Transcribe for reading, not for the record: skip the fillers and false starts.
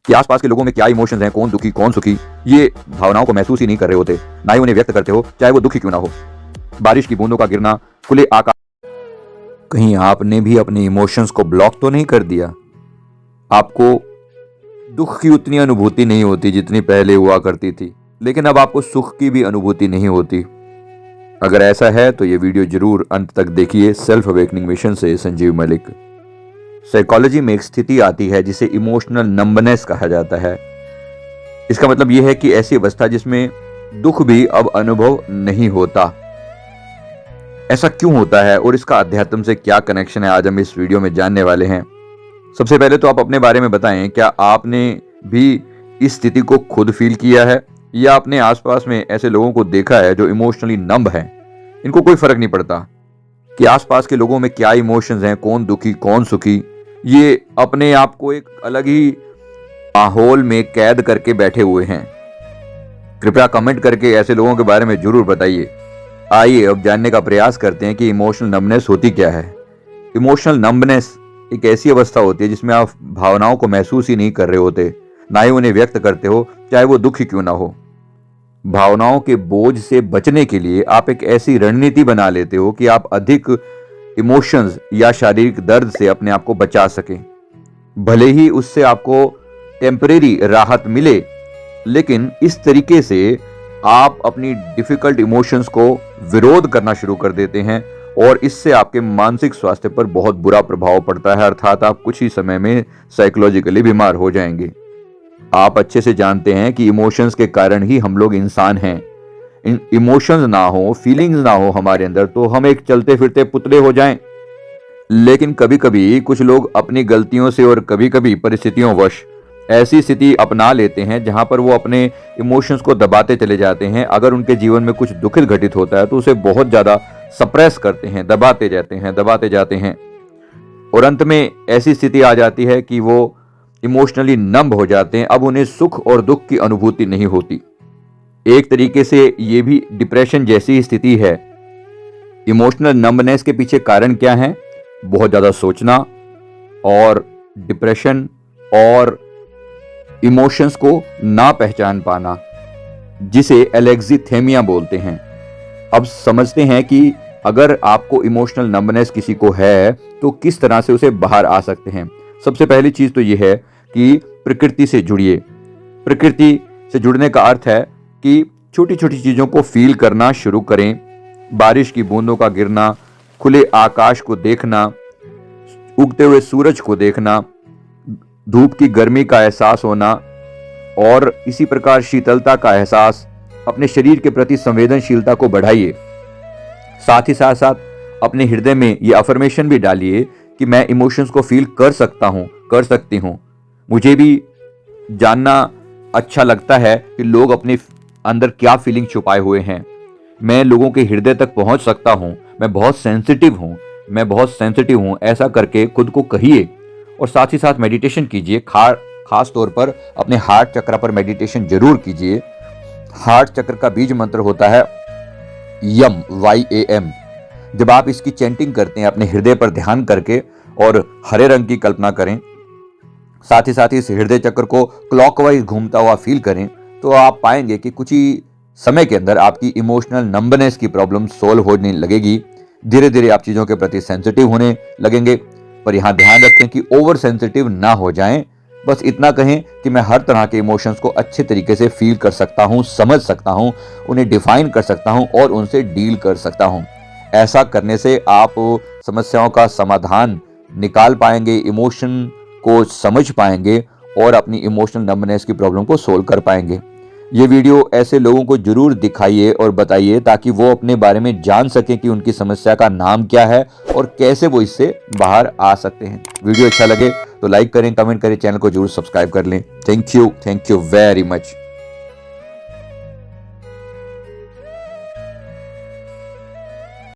कि आसपास के लोगों में क्या इमोशंस हैं, कौन दुखी कौन सुखी, ये भावनाओं को महसूस ही नहीं कर रहे होते, ना ही उन्हें व्यक्त करते हो, चाहे वो दुखी क्यों ना हो। बारिश की बूंदों का गिरना, खुले आकाश। कहीं आपने भी अपने इमोशंस को ब्लॉक तो नहीं कर दिया? आपको दुख की उतनी अनुभूति नहीं होती जितनी पहले हुआ करती थी, लेकिन अब आपको सुख की भी अनुभूति नहीं होती। अगर ऐसा है तो ये वीडियो जरूर अंत तक देखिए। सेल्फ अवेकनिंग मिशन से संजीव मलिक। साइकोलॉजी में एक स्थिति आती है जिसे इमोशनल नंबनेस कहा जाता है। इसका मतलब यह है कि ऐसी अवस्था जिसमें दुख भी अब अनुभव नहीं होता। ऐसा क्यों होता है और इसका अध्यात्म से क्या कनेक्शन है, आज हम इस वीडियो में जानने वाले हैं। सबसे पहले तो आप अपने बारे में बताएं, क्या आपने भी इस स्थिति को खुद फील किया है या अपने आसपास में ऐसे लोगों को देखा है जो इमोशनली नंब हैं? इनको कोई फर्क नहीं पड़ता कि आसपास के लोगों में क्या इमोशंस हैं, कौन दुखी कौन सुखी, ये अपने आप को एक अलग ही माहौल में कैद करके बैठे हुए हैं। कृपया कमेंट करके ऐसे लोगों के बारे में जरूर बताइए। आइए अब जानने का प्रयास करते हैं कि इमोशनल नंबनेस होती क्या है। इमोशनल नंबनेस एक ऐसी अवस्था होती है जिसमें आप भावनाओं को महसूस ही नहीं कर रहे होते, ना ही उन्हें व्यक्त करते हो, चाहे वो दुखी क्यों ना हो। भावनाओं के बोझ से बचने के लिए आप एक ऐसी रणनीति बना लेते हो कि आप अधिक इमोशंस या शारीरिक दर्द से अपने आप को बचा सकें। भले ही उससे आपको टेम्परेरी राहत मिले, लेकिन इस तरीके से आप अपनी डिफिकल्ट इमोशंस को विरोध करना शुरू कर देते हैं और इससे आपके मानसिक स्वास्थ्य पर बहुत बुरा प्रभाव पड़ता है, अर्थात आप कुछ ही समय में साइकोलॉजिकली बीमार हो जाएंगे। आप अच्छे से जानते हैं कि इमोशंस के कारण ही हम लोग इंसान हैं। इमोशंस ना हो, फीलिंग्स ना हो हमारे अंदर, तो हम एक चलते फिरते पुतले हो जाएं। लेकिन कभी कभी कुछ लोग अपनी गलतियों से और कभी कभी परिस्थितियों वश ऐसी स्थिति अपना लेते हैं जहां पर वो अपने इमोशंस को दबाते चले जाते हैं। अगर उनके जीवन में कुछ दुखद घटित होता है तो उसे बहुत ज्यादा सप्रेस करते हैं, दबाते जाते हैं और अंत में ऐसी स्थिति आ जाती है कि वो इमोशनली नंब हो जाते हैं। अब उन्हें सुख और दुख की अनुभूति नहीं होती। एक तरीके से ये भी डिप्रेशन जैसी स्थिति है। इमोशनल नंबनेस के पीछे कारण क्या है? बहुत ज्यादा सोचना और डिप्रेशन और इमोशंस को ना पहचान पाना, जिसे एलेक्सिथेमिया बोलते हैं। अब समझते हैं कि अगर आपको इमोशनल नंबनेस किसी को है तो किस तरह से उसे बाहर आ सकते हैं। सबसे पहली चीज तो यह है कि प्रकृति से जुड़िए। प्रकृति से जुड़ने का अर्थ है कि छोटी छोटी चीजों को फील करना शुरू करें। बारिश की बूंदों का गिरना, खुले आकाश को देखना, उगते हुए सूरज को देखना, धूप की गर्मी का एहसास होना और इसी प्रकार शीतलता का एहसास। अपने शरीर के प्रति संवेदनशीलता को बढ़ाइए। साथ ही साथ अपने हृदय में ये अफर्मेशन भी डालिए कि मैं इमोशंस को फील कर सकता हूं, कर सकती हूं। मुझे भी जानना अच्छा लगता है कि लोग अपने अंदर क्या फीलिंग छुपाए हुए हैं। मैं लोगों के हृदय तक पहुंच सकता हूं। मैं बहुत सेंसिटिव हूं। ऐसा करके खुद को कहिए और साथ ही साथ मेडिटेशन कीजिए। खास तौर पर अपने हार्ट चक्र पर मेडिटेशन जरूर कीजिए। हार्ट चक्र का बीज मंत्र होता है यम, YAM। जब आप इसकी चैंटिंग करते हैं अपने हृदय पर ध्यान करके और हरे रंग की कल्पना करें, साथ ही इस हृदय चक्र को क्लॉकवाइज घूमता हुआ फील करें, तो आप पाएंगे कि कुछ ही समय के अंदर आपकी इमोशनल नंबनेस की प्रॉब्लम सोल्व होने लगेगी। धीरे धीरे आप चीजों के प्रति सेंसिटिव होने लगेंगे। पर यहां ध्यान रखें कि ओवर सेंसिटिव ना हो जाएं। बस इतना कहें कि मैं हर तरह के इमोशंस को अच्छे तरीके से फील कर सकता हूं, समझ सकता हूं, उन्हें डिफाइन कर सकता हूं और उनसे डील कर सकता हूं। ऐसा करने से आप समस्याओं का समाधान निकाल पाएंगे, इमोशन को समझ पाएंगे और अपनी इमोशनल नंबनेस की प्रॉब्लम को सोल्व कर पाएंगे। ये वीडियो ऐसे लोगों को जरूर दिखाइए और बताइए ताकि वो अपने बारे में जान सकें कि उनकी समस्या का नाम क्या है और कैसे वो इससे बाहर आ सकते हैं। वीडियो अच्छा लगे तो लाइक करें, कमेंट करें, चैनल को जरूर सब्सक्राइब कर लें। Thank you very much.